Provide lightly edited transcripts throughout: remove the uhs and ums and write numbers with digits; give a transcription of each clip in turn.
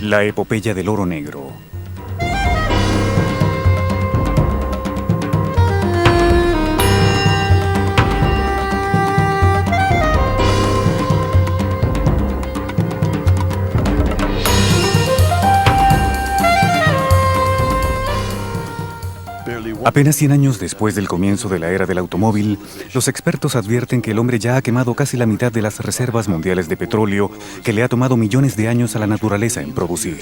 La epopeya del oro negro. Apenas 100 años después del comienzo de la era del automóvil, los expertos advierten que el hombre ya ha quemado casi la mitad de las reservas mundiales de petróleo que le ha tomado millones de años a la naturaleza en producir.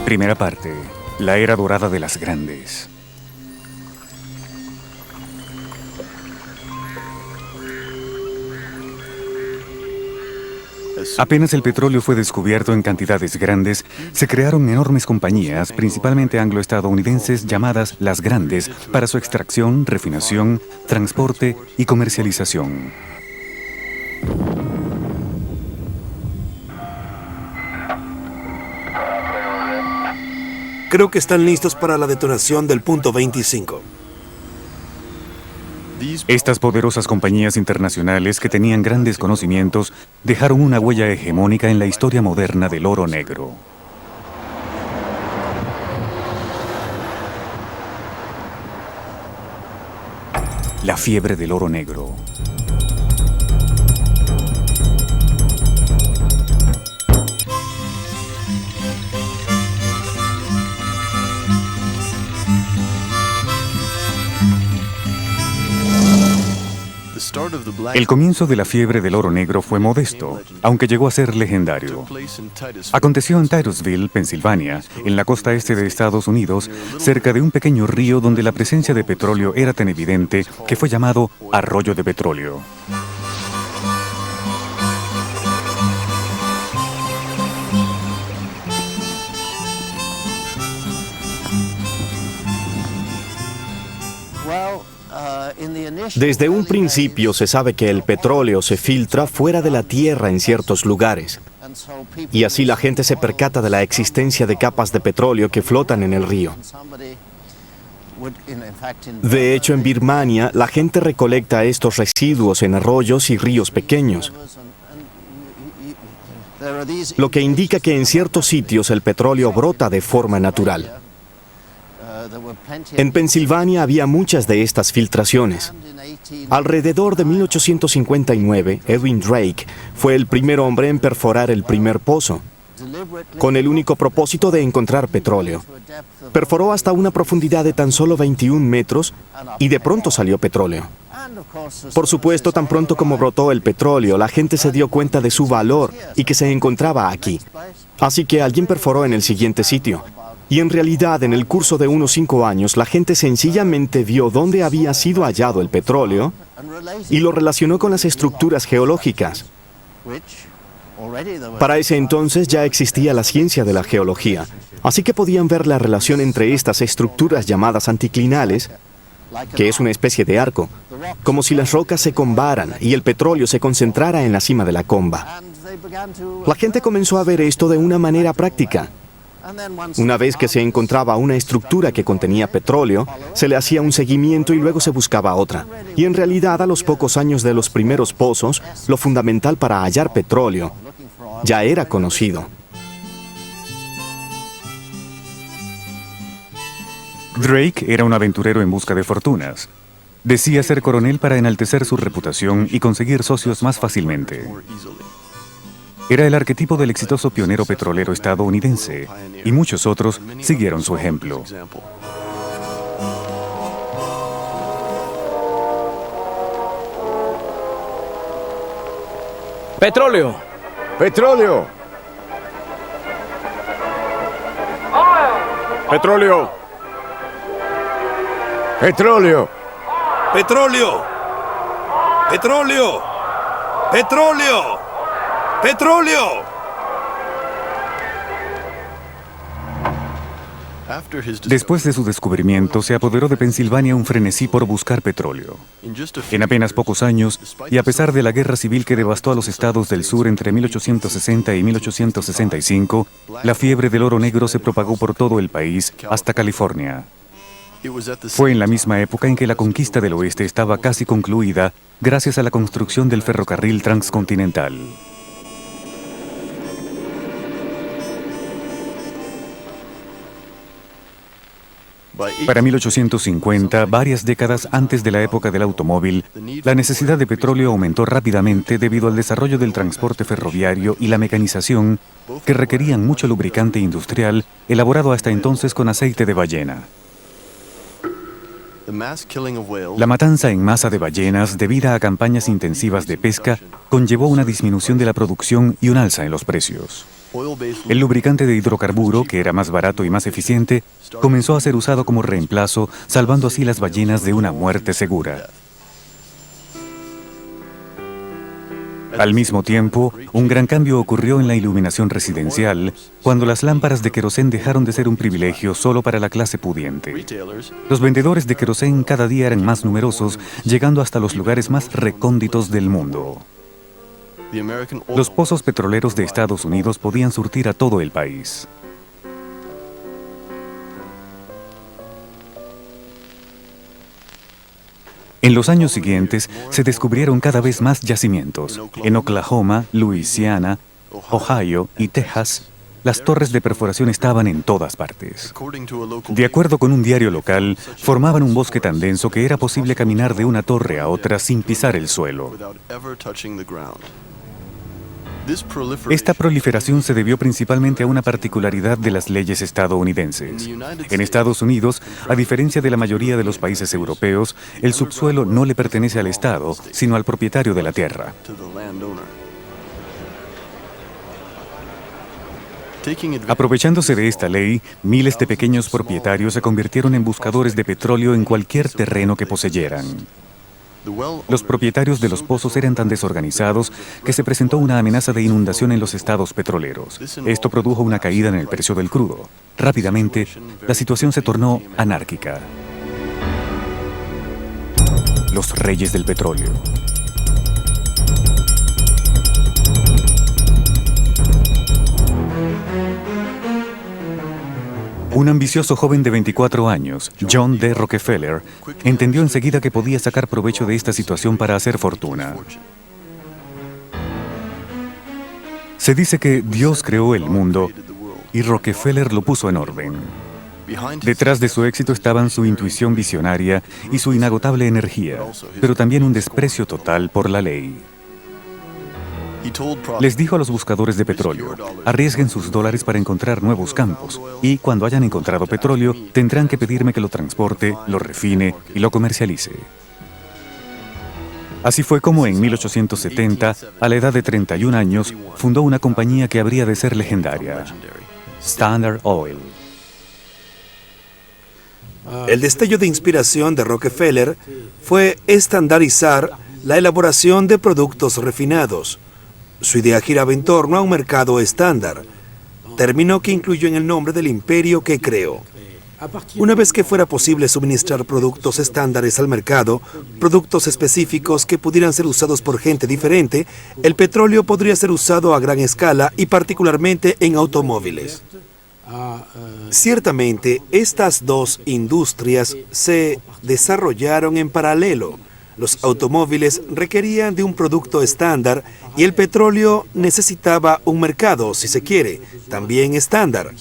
Primera parte, la era dorada de las grandes. Apenas el petróleo fue descubierto en cantidades grandes, se crearon enormes compañías, principalmente anglo-estadounidenses, llamadas las grandes, para su extracción, refinación, transporte y comercialización. Creo que están listos para la detonación del punto 25. Estas poderosas compañías internacionales que tenían grandes conocimientos dejaron una huella hegemónica en la historia moderna del oro negro. La fiebre del oro negro. El comienzo de la fiebre del oro negro fue modesto, aunque llegó a ser legendario. Aconteció en Titusville, Pensilvania, en la costa este de Estados Unidos, cerca de un pequeño río donde la presencia de petróleo era tan evidente que fue llamado Arroyo de Petróleo. Desde un principio se sabe que el petróleo se filtra fuera de la tierra en ciertos lugares. Y así la gente se percata de la existencia de capas de petróleo que flotan en el río. De hecho, en Birmania, la gente recolecta estos residuos en arroyos y ríos pequeños, lo que indica que en ciertos sitios el petróleo brota de forma natural. En Pensilvania había muchas de estas filtraciones. Alrededor de 1859, Edwin Drake fue el primer hombre en perforar el primer pozo, con el único propósito de encontrar petróleo. Perforó hasta una profundidad de tan solo 21 metros y de pronto salió petróleo. Por supuesto, tan pronto como brotó el petróleo, la gente se dio cuenta de su valor y que se encontraba aquí. Así que alguien perforó en el siguiente sitio. Y en realidad, en el curso de unos 5 años, la gente sencillamente vio dónde había sido hallado el petróleo y lo relacionó con las estructuras geológicas. Para ese entonces ya existía la ciencia de la geología, así que podían ver la relación entre estas estructuras llamadas anticlinales, que es una especie de arco, como si las rocas se combaran y el petróleo se concentrara en la cima de la comba. La gente comenzó a ver esto de una manera práctica. Una vez que se encontraba una estructura que contenía petróleo, se le hacía un seguimiento y luego se buscaba otra. Y en realidad, a los pocos años de los primeros pozos, lo fundamental para hallar petróleo ya era conocido. Drake era un aventurero en busca de fortunas. Decía ser coronel para enaltecer su reputación y conseguir socios más fácilmente. Era el arquetipo del exitoso pionero petrolero estadounidense, y muchos otros siguieron su ejemplo. ¡Petróleo! ¡Petróleo! ¡Petróleo! ¡Petróleo! ¡Petróleo! ¡Petróleo! ¡Petróleo! ¡Petróleo! Después de su descubrimiento, se apoderó de Pensilvania un frenesí por buscar petróleo. En apenas pocos años, y a pesar de la guerra civil que devastó a los estados del sur entre 1860 y 1865, la fiebre del oro negro se propagó por todo el país hasta California. Fue en la misma época en que la conquista del oeste estaba casi concluida gracias a la construcción del ferrocarril transcontinental. Para 1850, varias décadas antes de la época del automóvil, la necesidad de petróleo aumentó rápidamente debido al desarrollo del transporte ferroviario y la mecanización, que requerían mucho lubricante industrial elaborado hasta entonces con aceite de ballena. La matanza en masa de ballenas, debida a campañas intensivas de pesca, conllevó una disminución de la producción y un alza en los precios. El lubricante de hidrocarburo, que era más barato y más eficiente, comenzó a ser usado como reemplazo, salvando así las ballenas de una muerte segura. Al mismo tiempo, un gran cambio ocurrió en la iluminación residencial, cuando las lámparas de querosén dejaron de ser un privilegio solo para la clase pudiente. Los vendedores de querosén cada día eran más numerosos, llegando hasta los lugares más recónditos del mundo. Los pozos petroleros de Estados Unidos podían surtir a todo el país. En los años siguientes se descubrieron cada vez más yacimientos. En Oklahoma, Luisiana, Ohio y Texas, las torres de perforación estaban en todas partes. De acuerdo con un diario local, formaban un bosque tan denso que era posible caminar de una torre a otra sin pisar el suelo. Esta proliferación se debió principalmente a una particularidad de las leyes estadounidenses. En Estados Unidos, a diferencia de la mayoría de los países europeos, el subsuelo no le pertenece al Estado, sino al propietario de la tierra. Aprovechándose de esta ley, miles de pequeños propietarios se convirtieron en buscadores de petróleo en cualquier terreno que poseyeran. Los propietarios de los pozos eran tan desorganizados que se presentó una amenaza de inundación en los estados petroleros. Esto produjo una caída en el precio del crudo. Rápidamente, la situación se tornó anárquica. Los reyes del petróleo. Un ambicioso joven de 24 años, John D. Rockefeller, entendió enseguida que podía sacar provecho de esta situación para hacer fortuna. Se dice que Dios creó el mundo y Rockefeller lo puso en orden. Detrás de su éxito estaban su intuición visionaria y su inagotable energía, pero también un desprecio total por la ley. Les dijo a los buscadores de petróleo: arriesguen sus dólares para encontrar nuevos campos, y cuando hayan encontrado petróleo, tendrán que pedirme que lo transporte, lo refine y lo comercialice. Así fue como en 1870, a la edad de 31 años, fundó una compañía que habría de ser legendaria: Standard Oil. El destello de inspiración de Rockefeller fue estandarizar la elaboración de productos refinados. Su idea giraba en torno a un mercado estándar, término que incluyó en el nombre del imperio que creó. Una vez que fuera posible suministrar productos estándares al mercado, productos específicos que pudieran ser usados por gente diferente, el petróleo podría ser usado a gran escala y particularmente en automóviles. Ciertamente, estas dos industrias se desarrollaron en paralelo. Los automóviles requerían de un producto estándar y el petróleo necesitaba un mercado, si se quiere, también estándar.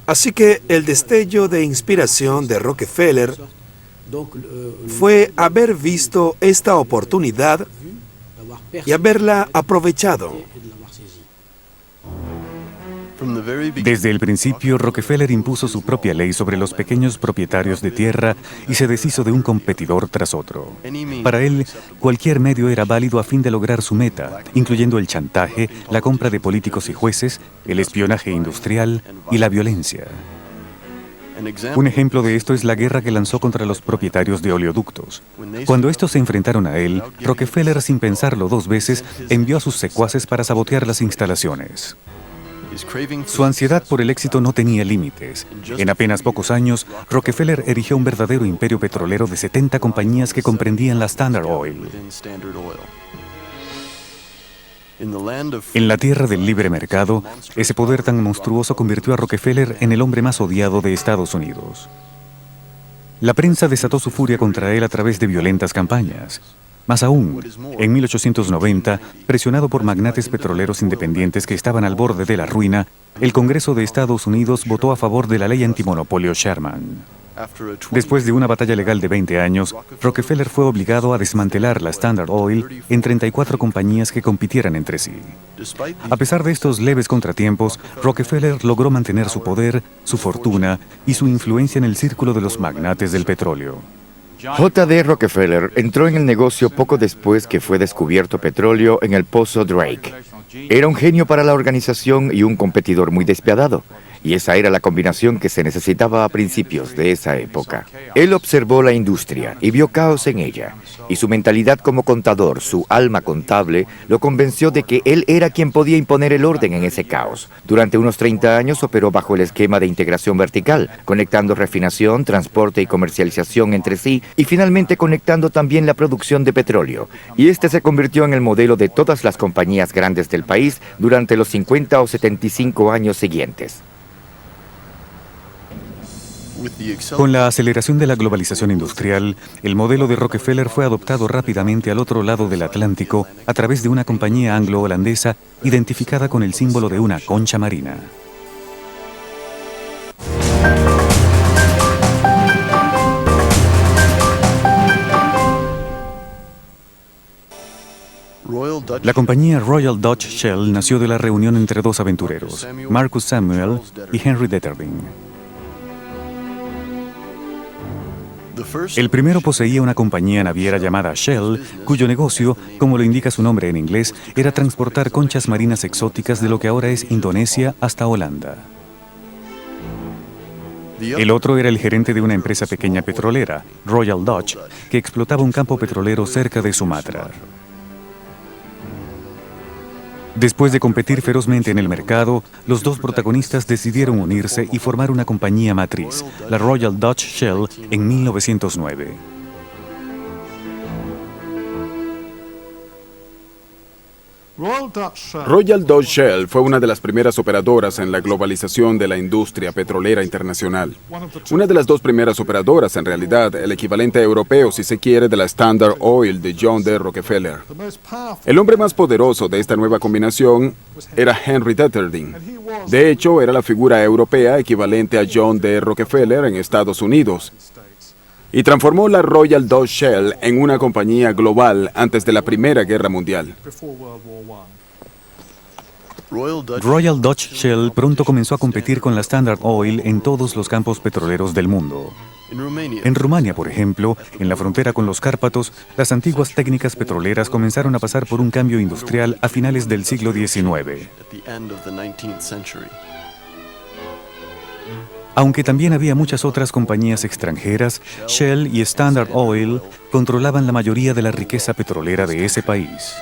Así que el destello de inspiración de Rockefeller fue haber visto esta oportunidad y haberla aprovechado. Desde el principio, Rockefeller impuso su propia ley sobre los pequeños propietarios de tierra y se deshizo de un competidor tras otro. Para él, cualquier medio era válido a fin de lograr su meta, incluyendo el chantaje, la compra de políticos y jueces, el espionaje industrial y la violencia. Un ejemplo de esto es la guerra que lanzó contra los propietarios de oleoductos. Cuando estos se enfrentaron a él, Rockefeller, sin pensarlo dos veces, envió a sus secuaces para sabotear las instalaciones. Su ansiedad por el éxito no tenía límites. En apenas pocos años, Rockefeller erigió un verdadero imperio petrolero de 70 compañías que comprendían la Standard Oil. En la tierra del libre mercado, ese poder tan monstruoso convirtió a Rockefeller en el hombre más odiado de Estados Unidos. La prensa desató su furia contra él a través de violentas campañas. Más aún, en 1890, presionado por magnates petroleros independientes que estaban al borde de la ruina, el Congreso de Estados Unidos votó a favor de la ley antimonopolio Sherman. Después de una batalla legal de 20 años, Rockefeller fue obligado a desmantelar la Standard Oil en 34 compañías que compitieran entre sí. A pesar de estos leves contratiempos, Rockefeller logró mantener su poder, su fortuna y su influencia en el círculo de los magnates del petróleo. J.D. Rockefeller entró en el negocio poco después que fue descubierto petróleo en el pozo Drake. Era un genio para la organización y un competidor muy despiadado. Y esa era la combinación que se necesitaba a principios de esa época. Él observó la industria y vio caos en ella. Y su mentalidad como contador, su alma contable, lo convenció de que él era quien podía imponer el orden en ese caos. Durante unos 30 años operó bajo el esquema de integración vertical, conectando refinación, transporte y comercialización entre sí, y finalmente conectando también la producción de petróleo. Y este se convirtió en el modelo de todas las compañías grandes del país durante los 50 o 75 años siguientes. Con la aceleración de la globalización industrial, el modelo de Rockefeller fue adoptado rápidamente al otro lado del Atlántico a través de una compañía anglo-holandesa identificada con el símbolo de una concha marina. La compañía Royal Dutch Shell nació de la reunión entre dos aventureros, Marcus Samuel y Henry Deterding. El primero poseía una compañía naviera llamada Shell, cuyo negocio, como lo indica su nombre en inglés, era transportar conchas marinas exóticas de lo que ahora es Indonesia hasta Holanda. El otro era el gerente de una empresa pequeña petrolera, Royal Dutch, que explotaba un campo petrolero cerca de Sumatra. Después de competir ferozmente en el mercado, los dos protagonistas decidieron unirse y formar una compañía matriz, la Royal Dutch Shell, en 1909. Royal Dutch Shell fue una de las primeras operadoras en la globalización de la industria petrolera internacional. Una de las dos primeras operadoras, en realidad, el equivalente europeo, si se quiere, de la Standard Oil de John D. Rockefeller. El hombre más poderoso de esta nueva combinación era Henry Deterding. De hecho, era la figura europea equivalente a John D. Rockefeller en Estados Unidos. Y transformó la Royal Dutch Shell en una compañía global antes de la Primera Guerra Mundial. Royal Dutch Shell pronto comenzó a competir con la Standard Oil en todos los campos petroleros del mundo. En Rumania, por ejemplo, en la frontera con los Cárpatos, las antiguas técnicas petroleras comenzaron a pasar por un cambio industrial a finales del siglo XIX. Aunque también había muchas otras compañías extranjeras, Shell y Standard Oil controlaban la mayoría de la riqueza petrolera de ese país.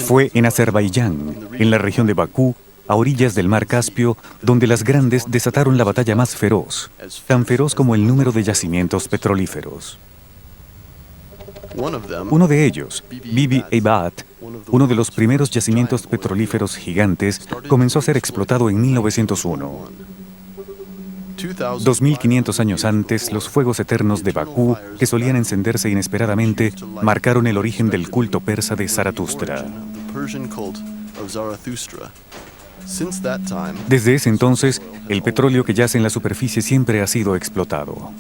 Fue en Azerbaiyán, en la región de Bakú, a orillas del mar Caspio, donde las grandes desataron la batalla más feroz, tan feroz como el número de yacimientos petrolíferos. Uno de ellos, Bibi Eibat, uno de los primeros yacimientos petrolíferos gigantes, comenzó a ser explotado en 1901. 2500 años antes, los fuegos eternos de Bakú, que solían encenderse inesperadamente, marcaron el origen del culto persa de Zaratustra. Desde ese entonces, el petróleo que yace en la superficie siempre ha sido explotado.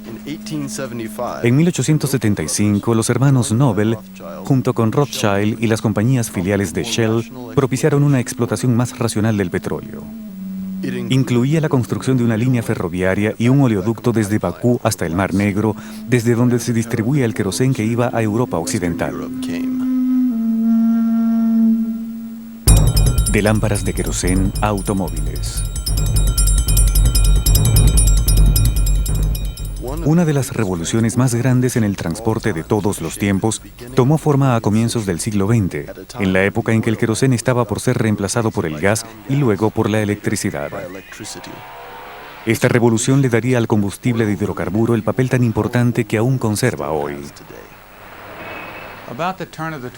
En 1875, los hermanos Nobel, junto con Rothschild y las compañías filiales de Shell, propiciaron una explotación más racional del petróleo. Incluía la construcción de una línea ferroviaria y un oleoducto desde Bakú hasta el Mar Negro, desde donde se distribuía el querosén que iba a Europa Occidental. De lámparas de querosén a automóviles. Una de las revoluciones más grandes en el transporte de todos los tiempos tomó forma a comienzos del siglo XX, en la época en que el querosén estaba por ser reemplazado por el gas y luego por la electricidad. Esta revolución le daría al combustible de hidrocarburo el papel tan importante que aún conserva hoy.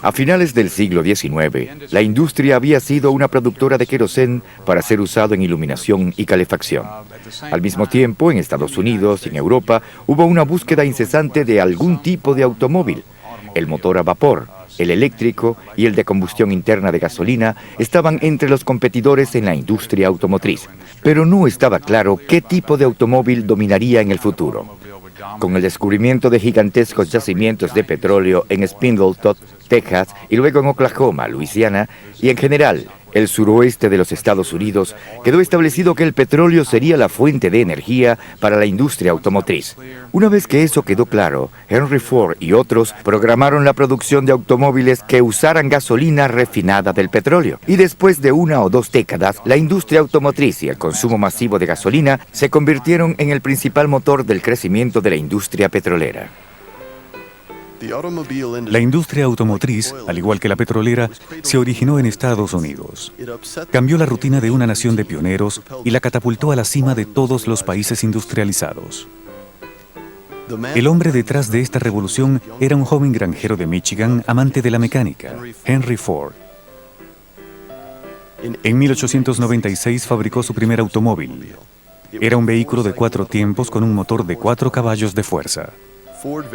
A finales del siglo XIX, la industria había sido una productora de querosén para ser usado en iluminación y calefacción. Al mismo tiempo, en Estados Unidos y en Europa, hubo una búsqueda incesante de algún tipo de automóvil. El motor a vapor, el eléctrico y el de combustión interna de gasolina estaban entre los competidores en la industria automotriz, pero no estaba claro qué tipo de automóvil dominaría en el futuro. Con el descubrimiento de gigantescos yacimientos de petróleo en Spindleton, Texas, y luego en Oklahoma, Luisiana, y en general el suroeste de los Estados Unidos, quedó establecido que el petróleo sería la fuente de energía para la industria automotriz. Una vez que eso quedó claro, Henry Ford y otros programaron la producción de automóviles que usaran gasolina refinada del petróleo. Y después de 1 o 2 décadas, la industria automotriz y el consumo masivo de gasolina se convirtieron en el principal motor del crecimiento de la industria petrolera. La industria automotriz, al igual que la petrolera, se originó en Estados Unidos. Cambió la rutina de una nación de pioneros y la catapultó a la cima de todos los países industrializados. El hombre detrás de esta revolución era un joven granjero de Michigan, amante de la mecánica, Henry Ford. En 1896 fabricó su primer automóvil. Era un vehículo de 4 tiempos con un motor de 4 caballos de fuerza.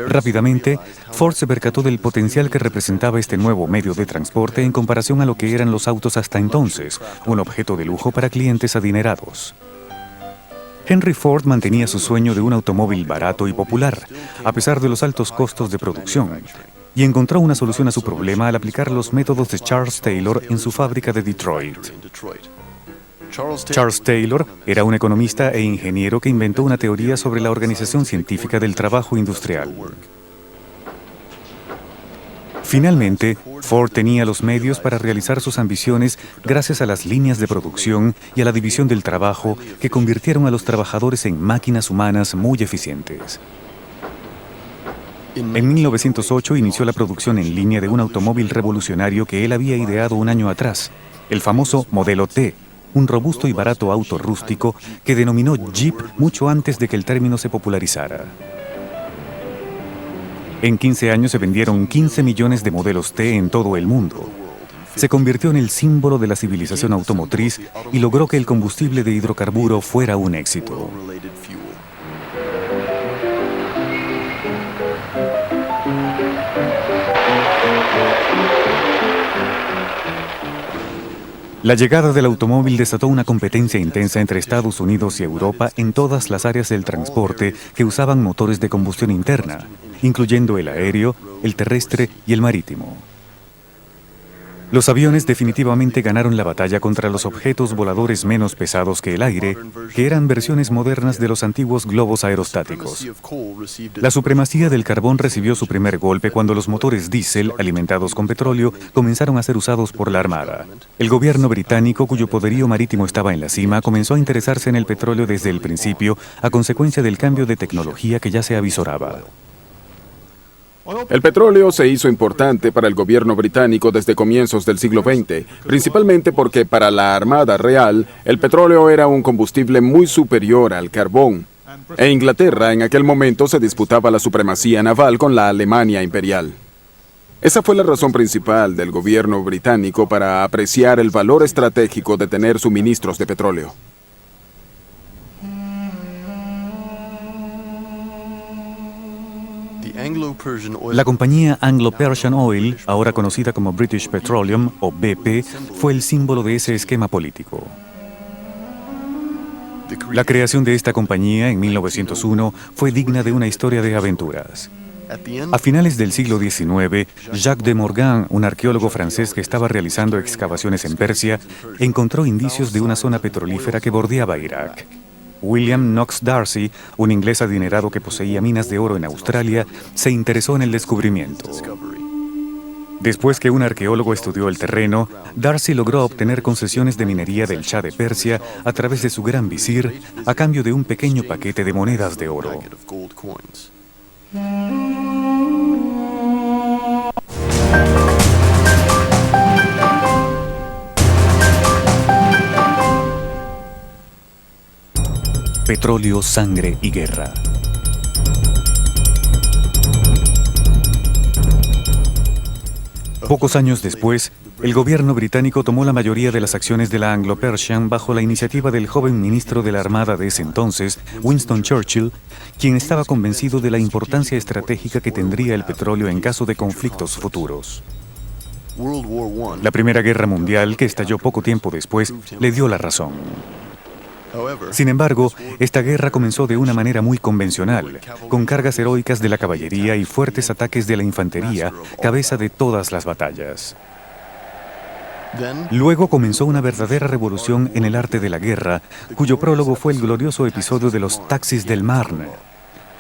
Rápidamente, Ford se percató del potencial que representaba este nuevo medio de transporte en comparación a lo que eran los autos hasta entonces, un objeto de lujo para clientes adinerados. Henry Ford mantenía su sueño de un automóvil barato y popular, a pesar de los altos costos de producción, y encontró una solución a su problema al aplicar los métodos de Charles Taylor en su fábrica de Detroit. Charles Taylor era un economista e ingeniero que inventó una teoría sobre la organización científica del trabajo industrial. Finalmente, Ford tenía los medios para realizar sus ambiciones gracias a las líneas de producción y a la división del trabajo que convirtieron a los trabajadores en máquinas humanas muy eficientes. En 1908 inició la producción en línea de un automóvil revolucionario que él había ideado un año atrás, el famoso Modelo T, un robusto y barato auto rústico que denominó Jeep mucho antes de que el término se popularizara. En 15 años se vendieron 15 millones de modelos T en todo el mundo. Se convirtió en el símbolo de la civilización automotriz y logró que el combustible de hidrocarburo fuera un éxito. La llegada del automóvil desató una competencia intensa entre Estados Unidos y Europa en todas las áreas del transporte que usaban motores de combustión interna, incluyendo el aéreo, el terrestre y el marítimo. Los aviones definitivamente ganaron la batalla contra los objetos voladores menos pesados que el aire, que eran versiones modernas de los antiguos globos aerostáticos. La supremacía del carbón recibió su primer golpe cuando los motores diésel, alimentados con petróleo, comenzaron a ser usados por la Armada. El gobierno británico, cuyo poderío marítimo estaba en la cima, comenzó a interesarse en el petróleo desde el principio, a consecuencia del cambio de tecnología que ya se avisoraba. El petróleo se hizo importante para el gobierno británico desde comienzos del siglo XX, principalmente porque para la Armada Real el petróleo era un combustible muy superior al carbón. E Inglaterra en aquel momento se disputaba la supremacía naval con la Alemania imperial. Esa fue la razón principal del gobierno británico para apreciar el valor estratégico de tener suministros de petróleo. La compañía Anglo-Persian Oil, ahora conocida como British Petroleum o BP, fue el símbolo de ese esquema político. La creación de esta compañía en 1901 fue digna de una historia de aventuras. A finales del siglo XIX, Jacques de Morgan, un arqueólogo francés que estaba realizando excavaciones en Persia, encontró indicios de una zona petrolífera que bordeaba Irak. William Knox Darcy, un inglés adinerado que poseía minas de oro en Australia, se interesó en el descubrimiento. Después que un arqueólogo estudió el terreno, Darcy logró obtener concesiones de minería del Shah de Persia a través de su gran visir a cambio de un pequeño paquete de monedas de oro. Petróleo, sangre y guerra. Pocos años después, el gobierno británico tomó la mayoría de las acciones de la Anglo-Persian bajo la iniciativa del joven ministro de la Armada de ese entonces, Winston Churchill, quien estaba convencido de la importancia estratégica que tendría el petróleo en caso de conflictos futuros. La Primera Guerra Mundial, que estalló poco tiempo después, le dio la razón. Sin embargo, esta guerra comenzó de una manera muy convencional, con cargas heroicas de la caballería y fuertes ataques de la infantería, cabeza de todas las batallas. Luego comenzó una verdadera revolución en el arte de la guerra, cuyo prólogo fue el glorioso episodio de los taxis del Marne.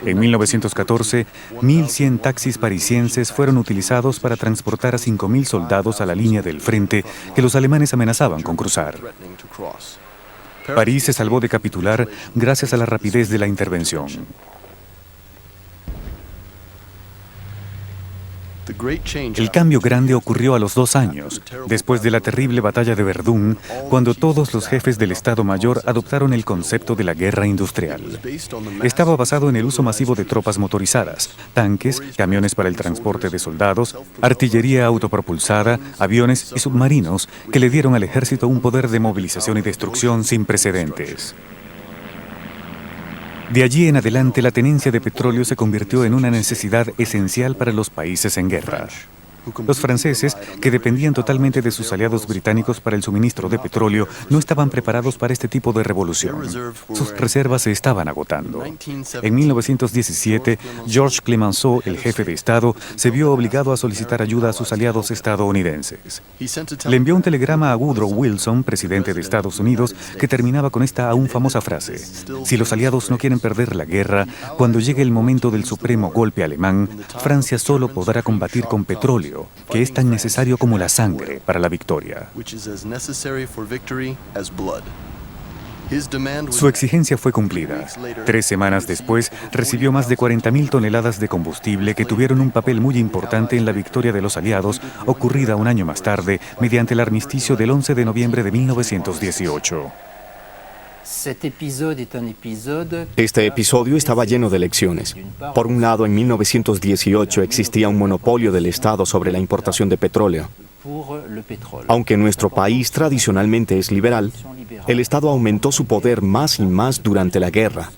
En 1914, 1.100 taxis parisienses fueron utilizados para transportar a 5.000 soldados a la línea del frente que los alemanes amenazaban con cruzar. París se salvó de capitular gracias a la rapidez de la intervención. El cambio grande ocurrió a los 2 años, después de la terrible batalla de Verdún, cuando todos los jefes del Estado Mayor adoptaron el concepto de la guerra industrial. Estaba basado en el uso masivo de tropas motorizadas, tanques, camiones para el transporte de soldados, artillería autopropulsada, aviones y submarinos que le dieron al ejército un poder de movilización y destrucción sin precedentes. De allí en adelante, la tenencia de petróleo se convirtió en una necesidad esencial para los países en guerra. Los franceses, que dependían totalmente de sus aliados británicos para el suministro de petróleo, no estaban preparados para este tipo de revolución. Sus reservas se estaban agotando. En 1917, Georges Clemenceau, el jefe de Estado, se vio obligado a solicitar ayuda a sus aliados estadounidenses. Le envió un telegrama a Woodrow Wilson, presidente de Estados Unidos, que terminaba con esta aún famosa frase: si los aliados no quieren perder la guerra, cuando llegue el momento del supremo golpe alemán, Francia solo podrá combatir con petróleo, que es tan necesario como la sangre para la victoria. Su exigencia fue cumplida. 3 semanas después, recibió más de 40.000 toneladas de combustible que tuvieron un papel muy importante en la victoria de los aliados, ocurrida un año más tarde, mediante el armisticio del 11 de noviembre de 1918. Este episodio estaba lleno de lecciones. Por un lado, en 1918 existía un monopolio del Estado sobre la importación de petróleo. Aunque nuestro país tradicionalmente es liberal, el Estado aumentó su poder más y más durante la guerra.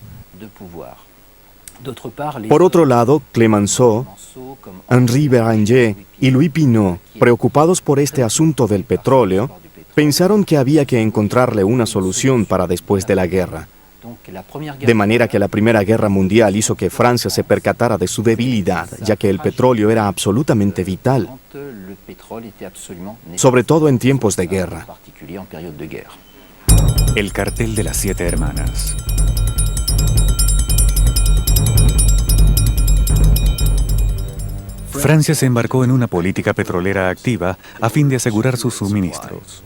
Por otro lado, Clemenceau, Henri Béranger y Louis Pinot, preocupados por este asunto del petróleo, pensaron que había que encontrarle una solución para después de la guerra. De manera que la Primera Guerra Mundial hizo que Francia se percatara de su debilidad, ya que el petróleo era absolutamente vital, sobre todo en tiempos de guerra. El cartel de las 7 hermanas. Francia se embarcó en una política petrolera activa a fin de asegurar sus suministros.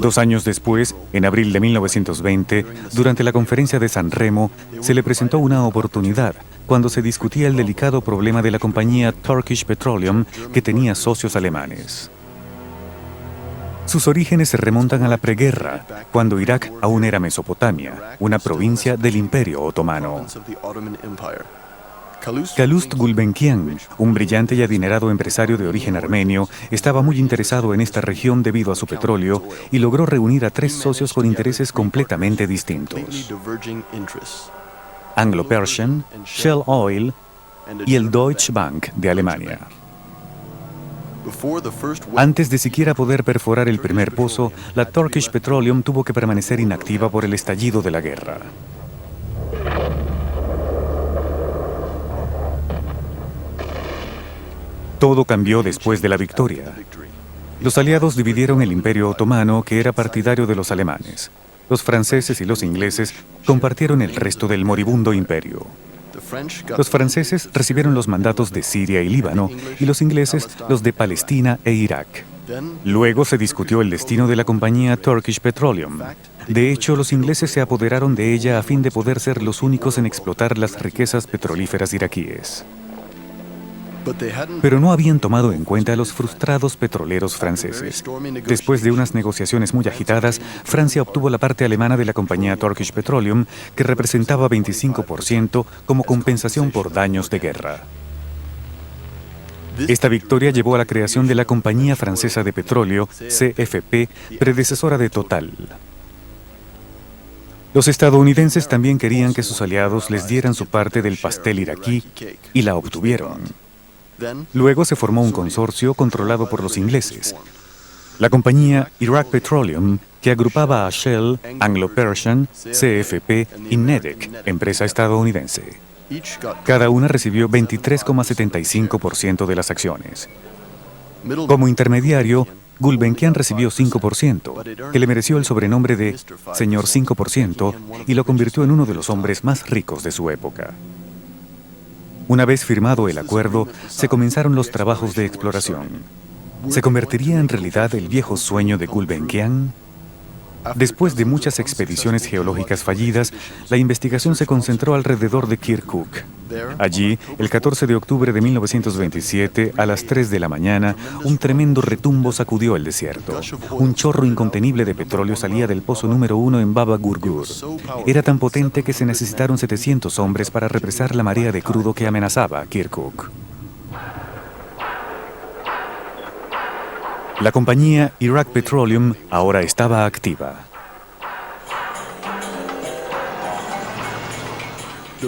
2 años después, en abril de 1920, durante la conferencia de San Remo, se le presentó una oportunidad cuando se discutía el delicado problema de la compañía Turkish Petroleum, que tenía socios alemanes. Sus orígenes se remontan a la preguerra, cuando Irak aún era Mesopotamia, una provincia del Imperio Otomano. Calouste Gulbenkian, un brillante y adinerado empresario de origen armenio, estaba muy interesado en esta región debido a su petróleo y logró reunir a 3 socios con intereses completamente distintos: Anglo-Persian, Shell Oil y el Deutsche Bank de Alemania. Antes de siquiera poder perforar el primer pozo, la Turkish Petroleum tuvo que permanecer inactiva por el estallido de la guerra. Todo cambió después de la victoria. Los aliados dividieron el Imperio Otomano, que era partidario de los alemanes. Los franceses y los ingleses compartieron el resto del moribundo imperio. Los franceses recibieron los mandatos de Siria y Líbano y los ingleses los de Palestina e Irak. Luego se discutió el destino de la compañía Turkish Petroleum. De hecho, los ingleses se apoderaron de ella a fin de poder ser los únicos en explotar las riquezas petrolíferas iraquíes. Pero no habían tomado en cuenta a los frustrados petroleros franceses. Después de unas negociaciones muy agitadas, Francia obtuvo la parte alemana de la compañía Turkish Petroleum, que representaba 25% como compensación por daños de guerra. Esta victoria llevó a la creación de la Compañía Francesa de Petróleo, CFP, predecesora de Total. Los estadounidenses también querían que sus aliados les dieran su parte del pastel iraquí y la obtuvieron. Luego se formó un consorcio controlado por los ingleses, la compañía Iraq Petroleum, que agrupaba a Shell, Anglo-Persian, CFP y Nedec, empresa estadounidense. Cada una recibió 23,75% de las acciones. Como intermediario, Gulbenkian recibió 5%, que le mereció el sobrenombre de Señor 5% y lo convirtió en uno de los hombres más ricos de su época. Una vez firmado el acuerdo, se comenzaron los trabajos de exploración. ¿Se convertiría en realidad el viejo sueño de Gulbenkian? Después de muchas expediciones geológicas fallidas, la investigación se concentró alrededor de Kirkuk. Allí, el 14 de octubre de 1927, a las 3 de la mañana, un tremendo retumbo sacudió el desierto. Un chorro incontenible de petróleo salía del pozo número 1 en Baba Gurgur. Era tan potente que se necesitaron 700 hombres para represar la marea de crudo que amenazaba a Kirkuk. La compañía Iraq Petroleum ahora estaba activa.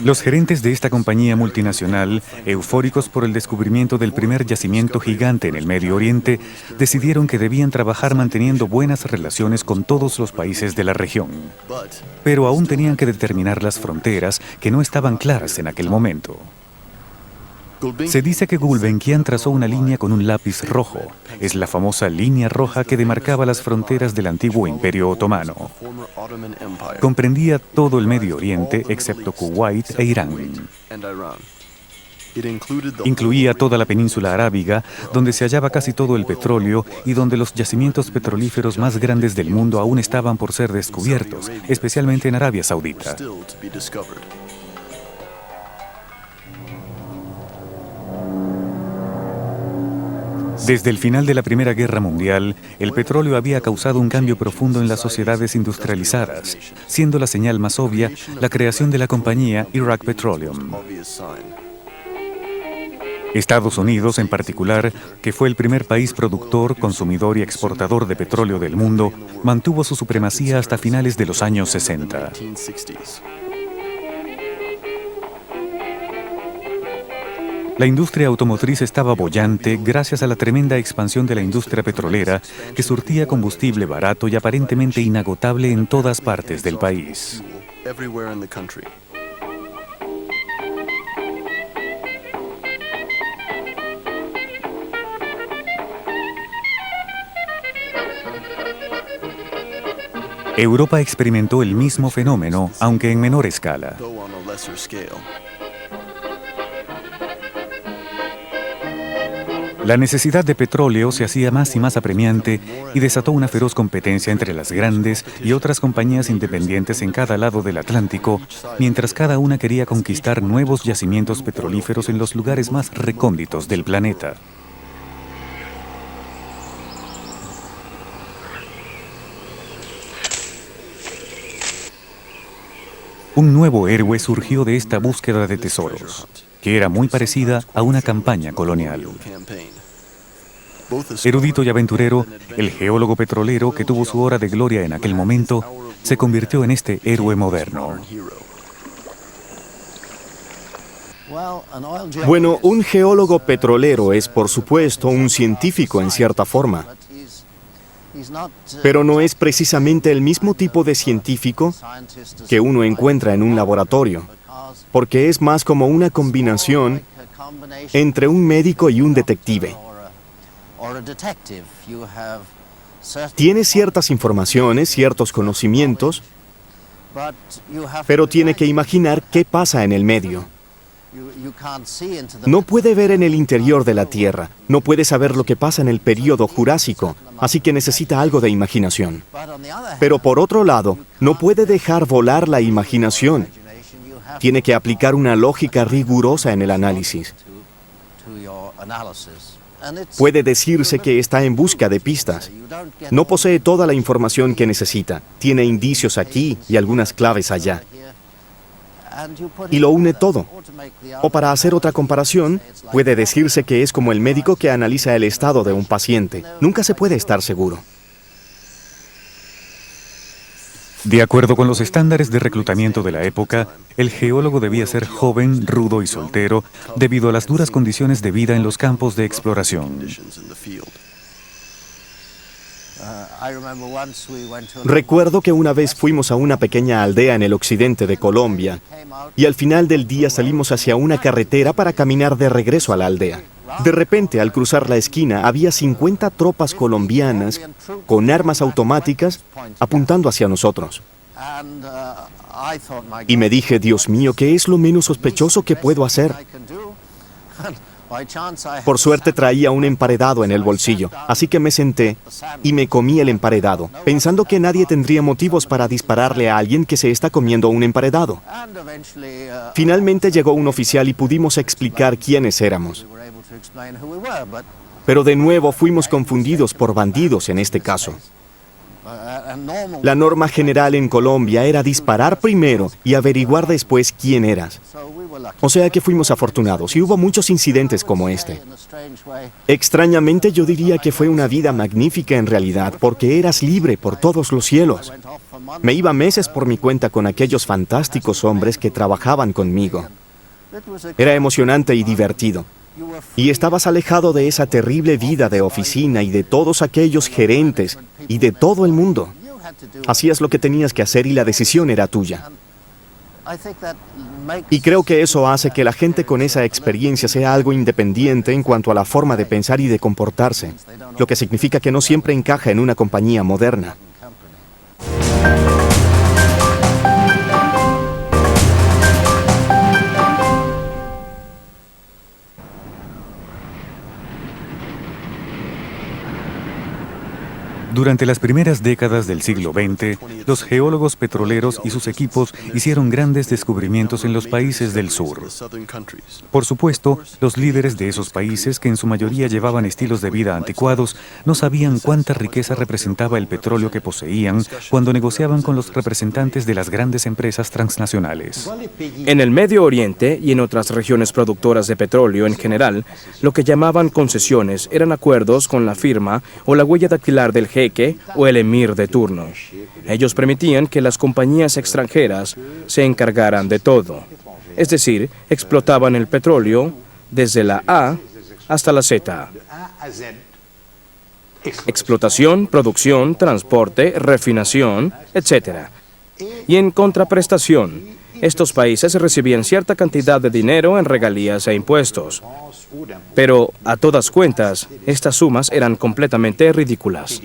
Los gerentes de esta compañía multinacional, eufóricos por el descubrimiento del primer yacimiento gigante en el Medio Oriente, decidieron que debían trabajar manteniendo buenas relaciones con todos los países de la región. Pero aún tenían que determinar las fronteras, que no estaban claras en aquel momento. Se dice que Gulbenkian trazó una línea con un lápiz rojo. Es la famosa línea roja que demarcaba las fronteras del antiguo Imperio Otomano. Comprendía todo el Medio Oriente excepto Kuwait e Irán. Incluía toda la península arábiga, donde se hallaba casi todo el petróleo y donde los yacimientos petrolíferos más grandes del mundo aún estaban por ser descubiertos, especialmente en Arabia Saudita. Desde el final de la Primera Guerra Mundial, el petróleo había causado un cambio profundo en las sociedades industrializadas, siendo la señal más obvia la creación de la compañía Iraq Petroleum. Estados Unidos, en particular, que fue el primer país productor, consumidor y exportador de petróleo del mundo, mantuvo su supremacía hasta finales de los años 60. La industria automotriz estaba boyante gracias a la tremenda expansión de la industria petrolera, que surtía combustible barato y aparentemente inagotable en todas partes del país. Europa experimentó el mismo fenómeno, aunque en menor escala. La necesidad de petróleo se hacía más y más apremiante y desató una feroz competencia entre las grandes y otras compañías independientes en cada lado del Atlántico, mientras cada una quería conquistar nuevos yacimientos petrolíferos en los lugares más recónditos del planeta. Un nuevo héroe surgió de esta búsqueda de tesoros, que era muy parecida a una campaña colonial. Erudito y aventurero, el geólogo petrolero que tuvo su hora de gloria en aquel momento, se convirtió en este héroe moderno. Bueno, un geólogo petrolero es, por supuesto, un científico en cierta forma. Pero no es precisamente el mismo tipo de científico que uno encuentra en un laboratorio, porque es más como una combinación entre un médico y un detective. Tiene ciertas informaciones, ciertos conocimientos, pero tiene que imaginar qué pasa en el medio. No puede ver en el interior de la Tierra, no puede saber lo que pasa en el período Jurásico, así que necesita algo de imaginación. Pero por otro lado, no puede dejar volar la imaginación. Tiene que aplicar una lógica rigurosa en el análisis. Puede decirse que está en busca de pistas. No posee toda la información que necesita. Tiene indicios aquí y algunas claves allá. Y lo une todo. O para hacer otra comparación, puede decirse que es como el médico que analiza el estado de un paciente. Nunca se puede estar seguro. De acuerdo con los estándares de reclutamiento de la época, el geólogo debía ser joven, rudo y soltero debido a las duras condiciones de vida en los campos de exploración. Recuerdo que una vez fuimos a una pequeña aldea en el occidente de Colombia y al final del día salimos hacia una carretera para caminar de regreso a la aldea. De repente, al cruzar la esquina, había 50 tropas colombianas con armas automáticas apuntando hacia nosotros. Y me dije, Dios mío, ¿qué es lo menos sospechoso que puedo hacer? Por suerte traía un emparedado en el bolsillo, así que me senté y me comí el emparedado, pensando que nadie tendría motivos para dispararle a alguien que se está comiendo un emparedado. Finalmente llegó un oficial y pudimos explicar quiénes éramos. Pero de nuevo fuimos confundidos por bandidos en este caso. La norma general en Colombia era disparar primero y averiguar después quién eras. O sea que fuimos afortunados y hubo muchos incidentes como este. Extrañamente yo diría que fue una vida magnífica en realidad, porque eras libre por todos los cielos. Me iba meses por mi cuenta con aquellos fantásticos hombres que trabajaban conmigo. Era emocionante y divertido. Y estabas alejado de esa terrible vida de oficina y de todos aquellos gerentes y de todo el mundo. Hacías lo que tenías que hacer y la decisión era tuya. Y creo que eso hace que la gente con esa experiencia sea algo independiente en cuanto a la forma de pensar y de comportarse, lo que significa que no siempre encaja en una compañía moderna. Durante las primeras décadas del siglo XX, los geólogos petroleros y sus equipos hicieron grandes descubrimientos en los países del sur. Por supuesto, los líderes de esos países, que en su mayoría llevaban estilos de vida anticuados, no sabían cuánta riqueza representaba el petróleo que poseían cuando negociaban con los representantes de las grandes empresas transnacionales. En el Medio Oriente y en otras regiones productoras de petróleo en general, lo que llamaban concesiones eran acuerdos con la firma o la huella dactilar del jeque o el emir de turno. Ellos permitían que las compañías extranjeras se encargaran de todo. Es decir, explotaban el petróleo desde la A hasta la Z. Explotación, producción, transporte, refinación, etc. Y en contraprestación, estos países recibían cierta cantidad de dinero en regalías e impuestos. Pero, a todas cuentas, estas sumas eran completamente ridículas.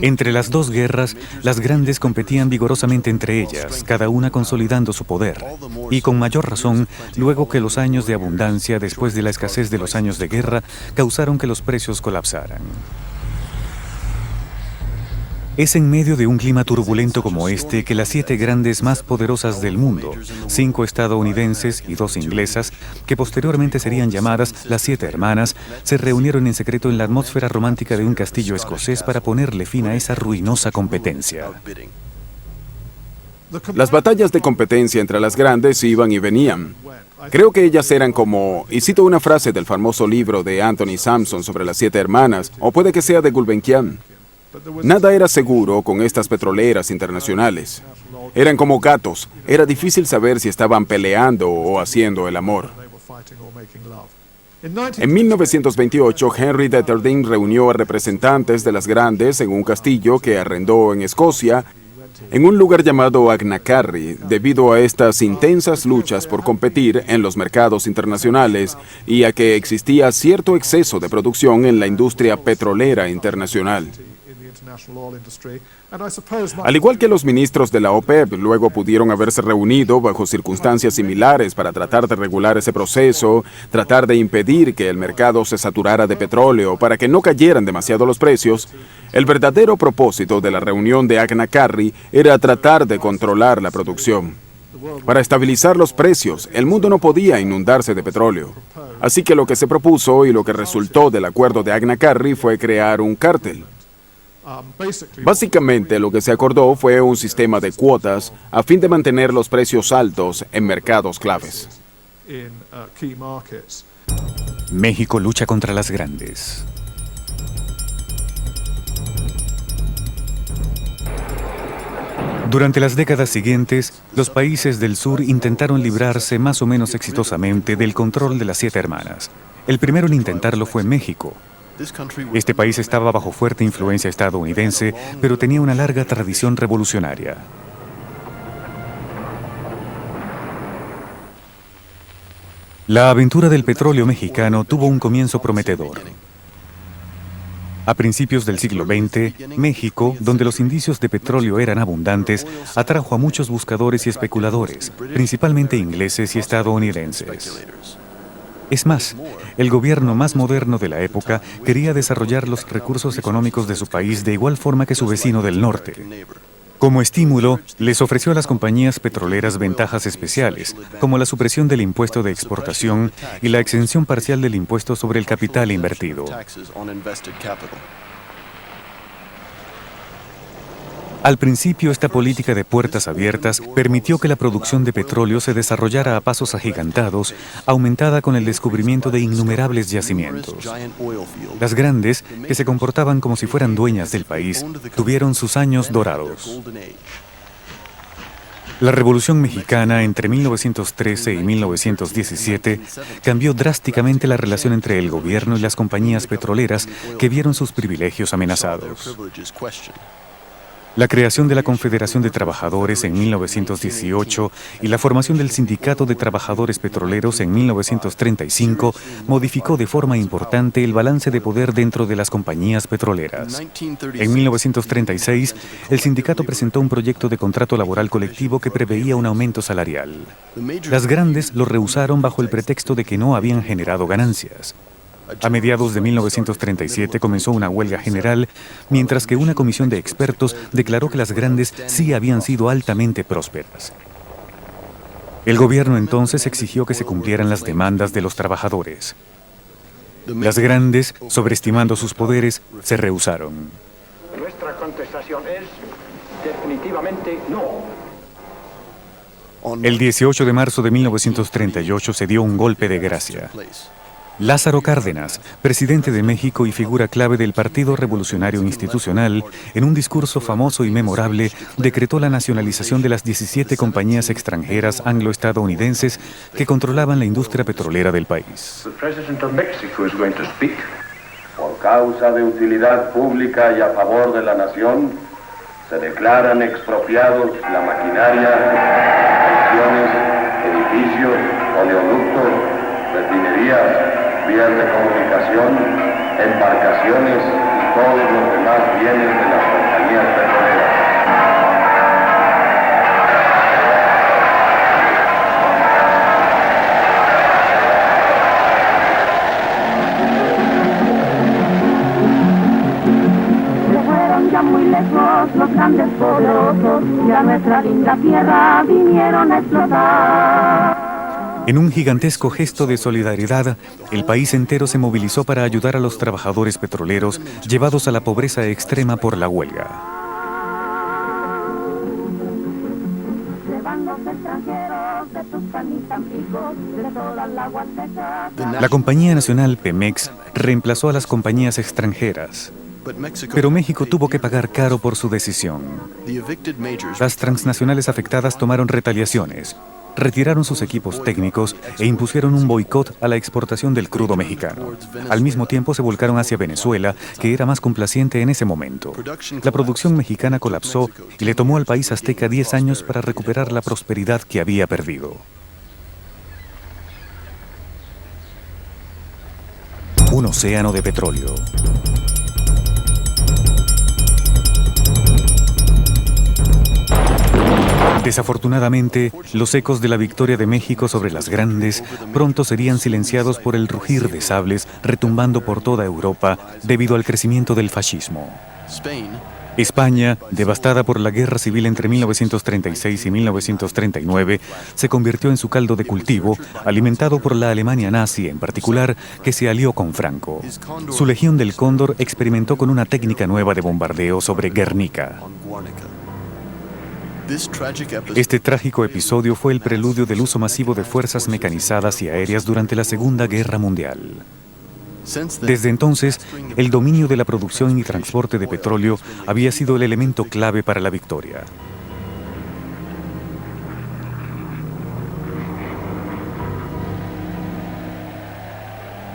Entre las dos guerras, las grandes competían vigorosamente entre ellas, cada una consolidando su poder, y con mayor razón, luego que los años de abundancia después de la escasez de los años de guerra causaron que los precios colapsaran. Es en medio de un clima turbulento como este que las 7 grandes más poderosas del mundo, 5 estadounidenses y 2 inglesas, que posteriormente serían llamadas las 7 hermanas, se reunieron en secreto en la atmósfera romántica de un castillo escocés para ponerle fin a esa ruinosa competencia. Las batallas de competencia entre las grandes iban y venían. Creo que ellas eran como, y cito una frase del famoso libro de Anthony Sampson sobre las 7 hermanas, o puede que sea de Gulbenkian. Nada era seguro con estas petroleras internacionales. Eran como gatos. Era difícil saber si estaban peleando o haciendo el amor. En 1928, Henry Detterding reunió a representantes de las grandes en un castillo que arrendó en Escocia, en un lugar llamado Agnacarry, debido a estas intensas luchas por competir en los mercados internacionales y a que existía cierto exceso de producción en la industria petrolera internacional. Al igual que los ministros de la OPEP, luego pudieron haberse reunido bajo circunstancias similares para tratar de regular ese proceso, tratar de impedir que el mercado se saturara de petróleo para que no cayeran demasiado los precios. El verdadero propósito de la reunión de Agna Carry era tratar de controlar la producción. Para estabilizar los precios, el mundo no podía inundarse de petróleo. Así que lo que se propuso y lo que resultó del acuerdo de Agna Carry fue crear un cártel. Básicamente lo que se acordó fue un sistema de cuotas a fin de mantener los precios altos en mercados claves. México lucha contra las grandes. Durante las décadas siguientes, los países del sur intentaron librarse más o menos exitosamente del control de las 7 hermanas. El primero en intentarlo fue México. Este país estaba bajo fuerte influencia estadounidense, pero tenía una larga tradición revolucionaria. La aventura del petróleo mexicano tuvo un comienzo prometedor. A principios del siglo XX, México, donde los indicios de petróleo eran abundantes, atrajo a muchos buscadores y especuladores, principalmente ingleses y estadounidenses. Es más, el gobierno más moderno de la época quería desarrollar los recursos económicos de su país de igual forma que su vecino del norte. Como estímulo, les ofreció a las compañías petroleras ventajas especiales, como la supresión del impuesto de exportación y la exención parcial del impuesto sobre el capital invertido. Al principio, esta política de puertas abiertas permitió que la producción de petróleo se desarrollara a pasos agigantados, aumentada con el descubrimiento de innumerables yacimientos. Las grandes, que se comportaban como si fueran dueñas del país, tuvieron sus años dorados. La Revolución Mexicana entre 1913 y 1917 cambió drásticamente la relación entre el gobierno y las compañías petroleras que vieron sus privilegios amenazados. La creación de la Confederación de Trabajadores en 1918 y la formación del Sindicato de Trabajadores Petroleros en 1935 modificó de forma importante el balance de poder dentro de las compañías petroleras. En 1936, el sindicato presentó un proyecto de contrato laboral colectivo que preveía un aumento salarial. Las grandes lo rehusaron bajo el pretexto de que no habían generado ganancias. A mediados de 1937 comenzó una huelga general, mientras que una comisión de expertos declaró que las grandes sí habían sido altamente prósperas. El gobierno entonces exigió que se cumplieran las demandas de los trabajadores. Las grandes, sobreestimando sus poderes, se rehusaron. Nuestra contestación es definitivamente no. El 18 de marzo de 1938 se dio un golpe de gracia. Lázaro Cárdenas, presidente de México y figura clave del Partido Revolucionario Institucional, en un discurso famoso y memorable, decretó la nacionalización de las 17 compañías extranjeras anglo-estadounidenses que controlaban la industria petrolera del país. Por causa de utilidad pública y a favor de la nación, se declaran expropiados la maquinaria, estaciones, edificios, oleoductos, refinerías, vías de comunicación, embarcaciones y todos los demás bienes de las compañías petroleras. Se fueron ya muy lejos los grandes poderosos y a nuestra linda tierra vinieron a explotar. En un gigantesco gesto de solidaridad, el país entero se movilizó para ayudar a los trabajadores petroleros llevados a la pobreza extrema por la huelga. La compañía nacional Pemex reemplazó a las compañías extranjeras, pero México tuvo que pagar caro por su decisión. Las transnacionales afectadas tomaron retaliaciones, retiraron sus equipos técnicos e impusieron un boicot a la exportación del crudo mexicano. Al mismo tiempo se volcaron hacia Venezuela, que era más complaciente en ese momento. La producción mexicana colapsó y le tomó al país azteca 10 años para recuperar la prosperidad que había perdido. Un océano de petróleo. Desafortunadamente, los ecos de la victoria de México sobre las grandes pronto serían silenciados por el rugir de sables retumbando por toda Europa debido al crecimiento del fascismo. España, devastada por la guerra civil entre 1936 y 1939, se convirtió en su caldo de cultivo, alimentado por la Alemania nazi en particular, que se alió con Franco. Su Legión del Cóndor experimentó con una técnica nueva de bombardeo sobre Guernica. Este trágico episodio fue el preludio del uso masivo de fuerzas mecanizadas y aéreas durante la Segunda Guerra Mundial. Desde entonces, el dominio de la producción y transporte de petróleo había sido el elemento clave para la victoria.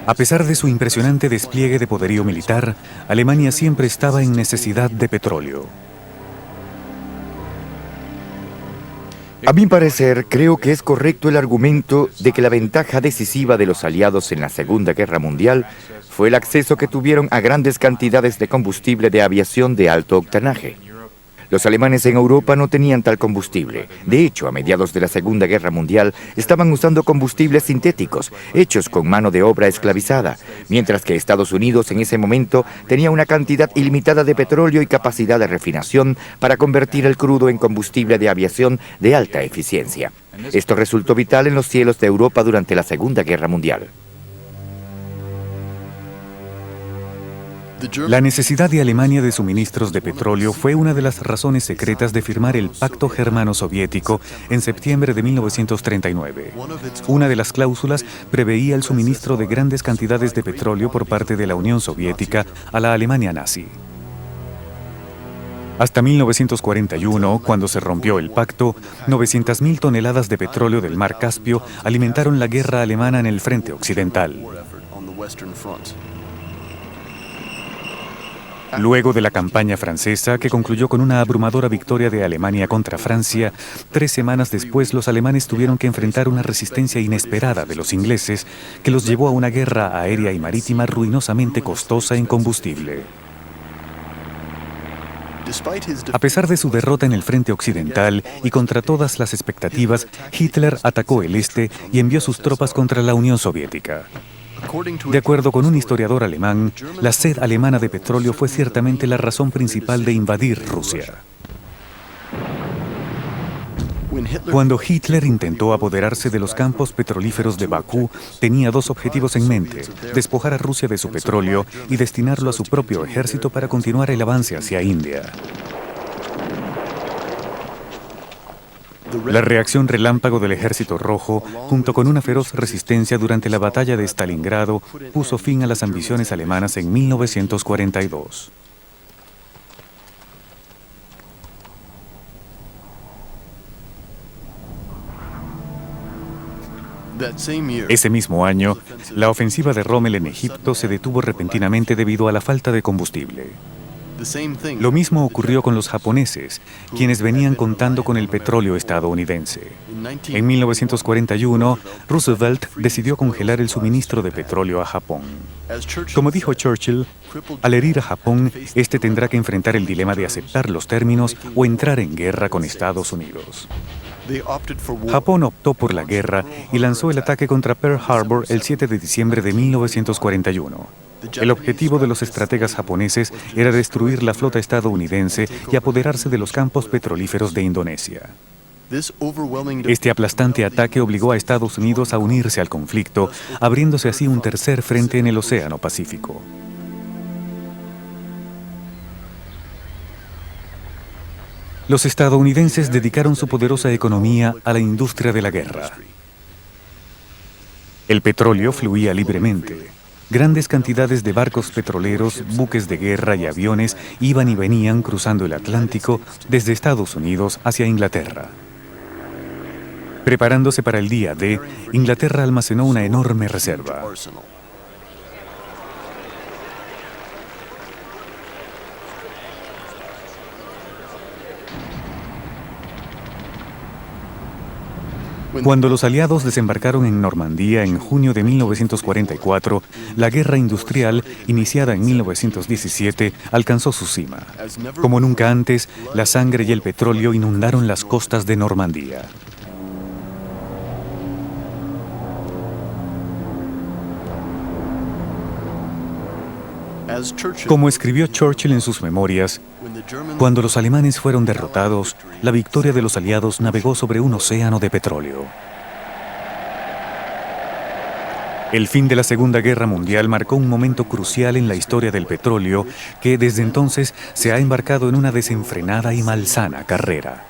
A pesar de su impresionante despliegue de poderío militar, Alemania siempre estaba en necesidad de petróleo. A mi parecer, creo que es correcto el argumento de que la ventaja decisiva de los aliados en la Segunda Guerra Mundial fue el acceso que tuvieron a grandes cantidades de combustible de aviación de alto octanaje. Los alemanes en Europa no tenían tal combustible. De hecho, a mediados de la Segunda Guerra Mundial estaban usando combustibles sintéticos, hechos con mano de obra esclavizada, mientras que Estados Unidos en ese momento tenía una cantidad ilimitada de petróleo y capacidad de refinación para convertir el crudo en combustible de aviación de alta eficiencia. Esto resultó vital en los cielos de Europa durante la Segunda Guerra Mundial. La necesidad de Alemania de suministros de petróleo fue una de las razones secretas de firmar el Pacto Germano-Soviético en septiembre de 1939. Una de las cláusulas preveía el suministro de grandes cantidades de petróleo por parte de la Unión Soviética a la Alemania nazi. Hasta 1941, cuando se rompió el pacto, 900.000 toneladas de petróleo del mar Caspio alimentaron la guerra alemana en el frente occidental. Luego de la campaña francesa, que concluyó con una abrumadora victoria de Alemania contra Francia, 3 semanas después los alemanes tuvieron que enfrentar una resistencia inesperada de los ingleses que los llevó a una guerra aérea y marítima ruinosamente costosa en combustible. A pesar de su derrota en el frente occidental y contra todas las expectativas, Hitler atacó el este y envió sus tropas contra la Unión Soviética. De acuerdo con un historiador alemán, la sed alemana de petróleo fue ciertamente la razón principal de invadir Rusia. Cuando Hitler intentó apoderarse de los campos petrolíferos de Bakú, tenía 2 objetivos en mente: despojar a Rusia de su petróleo y destinarlo a su propio ejército para continuar el avance hacia India. La reacción relámpago del Ejército Rojo, junto con una feroz resistencia durante la batalla de Stalingrado, puso fin a las ambiciones alemanas en 1942. Ese mismo año, la ofensiva de Rommel en Egipto se detuvo repentinamente debido a la falta de combustible. Lo mismo ocurrió con los japoneses, quienes venían contando con el petróleo estadounidense. En 1941, Roosevelt decidió congelar el suministro de petróleo a Japón. Como dijo Churchill, al herir a Japón, este tendrá que enfrentar el dilema de aceptar los términos o entrar en guerra con Estados Unidos. Japón optó por la guerra y lanzó el ataque contra Pearl Harbor el 7 de diciembre de 1941. El objetivo de los estrategas japoneses era destruir la flota estadounidense y apoderarse de los campos petrolíferos de Indonesia. Este aplastante ataque obligó a Estados Unidos a unirse al conflicto, abriéndose así un tercer frente en el Océano Pacífico. Los estadounidenses dedicaron su poderosa economía a la industria de la guerra. El petróleo fluía libremente. Grandes cantidades de barcos petroleros, buques de guerra y aviones iban y venían cruzando el Atlántico desde Estados Unidos hacia Inglaterra. Preparándose para el día D, Inglaterra almacenó una enorme reserva. Cuando los aliados desembarcaron en Normandía en junio de 1944, la guerra industrial, iniciada en 1917, alcanzó su cima. Como nunca antes, la sangre y el petróleo inundaron las costas de Normandía. Como escribió Churchill en sus memorias, cuando los alemanes fueron derrotados, la victoria de los aliados navegó sobre un océano de petróleo. El fin de la Segunda Guerra Mundial marcó un momento crucial en la historia del petróleo que desde entonces se ha embarcado en una desenfrenada y malsana carrera.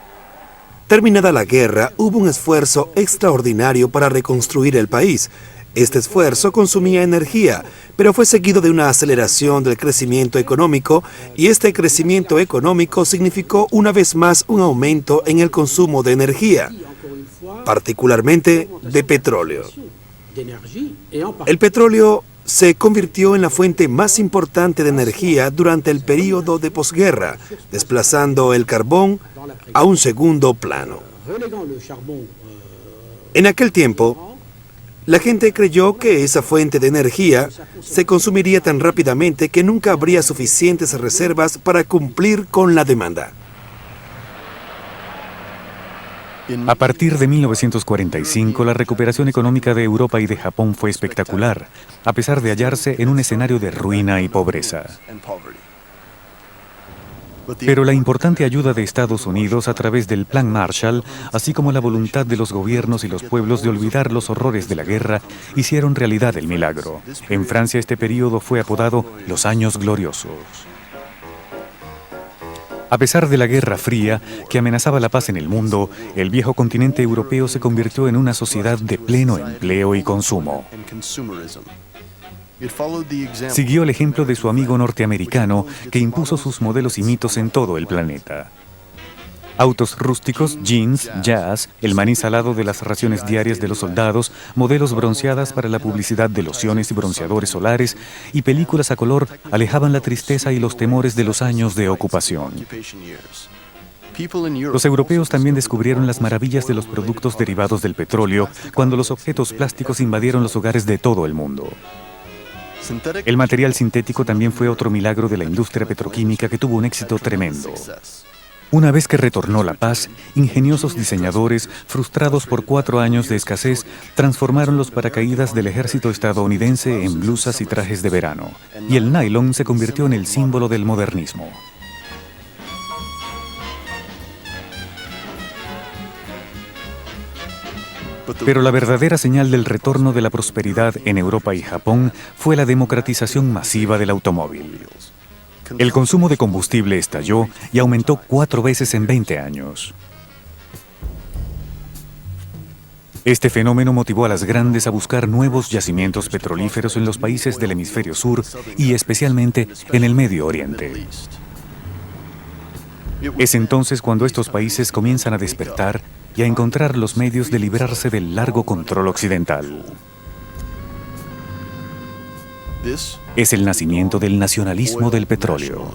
Terminada la guerra, hubo un esfuerzo extraordinario para reconstruir el país. Este esfuerzo consumía energía, pero fue seguido de una aceleración del crecimiento económico, y este crecimiento económico significó una vez más un aumento en el consumo de energía, particularmente de petróleo. El petróleo se convirtió en la fuente más importante de energía durante el período de posguerra, desplazando el carbón a un segundo plano. En aquel tiempo, la gente creyó que esa fuente de energía se consumiría tan rápidamente que nunca habría suficientes reservas para cumplir con la demanda. A partir de 1945, la recuperación económica de Europa y de Japón fue espectacular, a pesar de hallarse en un escenario de ruina y pobreza. Pero la importante ayuda de Estados Unidos a través del Plan Marshall, así como la voluntad de los gobiernos y los pueblos de olvidar los horrores de la guerra, hicieron realidad el milagro. En Francia este período fue apodado los Años Gloriosos. A pesar de la Guerra Fría, que amenazaba la paz en el mundo, el viejo continente europeo se convirtió en una sociedad de pleno empleo y consumo. Siguió el ejemplo de su amigo norteamericano, que impuso sus modelos y mitos en todo el planeta. Autos rústicos, jeans, jazz, el maní salado de las raciones diarias de los soldados, modelos bronceadas para la publicidad de lociones y bronceadores solares y películas a color alejaban la tristeza y los temores de los años de ocupación. Los europeos también descubrieron las maravillas de los productos derivados del petróleo cuando los objetos plásticos invadieron los hogares de todo el mundo. El material sintético también fue otro milagro de la industria petroquímica que tuvo un éxito tremendo. Una vez que retornó la paz, ingeniosos diseñadores, frustrados por 4 años de escasez, transformaron los paracaídas del ejército estadounidense en blusas y trajes de verano, y el nylon se convirtió en el símbolo del modernismo. Pero la verdadera señal del retorno de la prosperidad en Europa y Japón fue la democratización masiva del automóvil. El consumo de combustible estalló y aumentó 4 veces en 20 años. Este fenómeno motivó a las grandes a buscar nuevos yacimientos petrolíferos en los países del hemisferio sur y especialmente en el Medio Oriente. Es entonces cuando estos países comienzan a despertar y a encontrar los medios de librarse del largo control occidental. Es el nacimiento del nacionalismo del petróleo.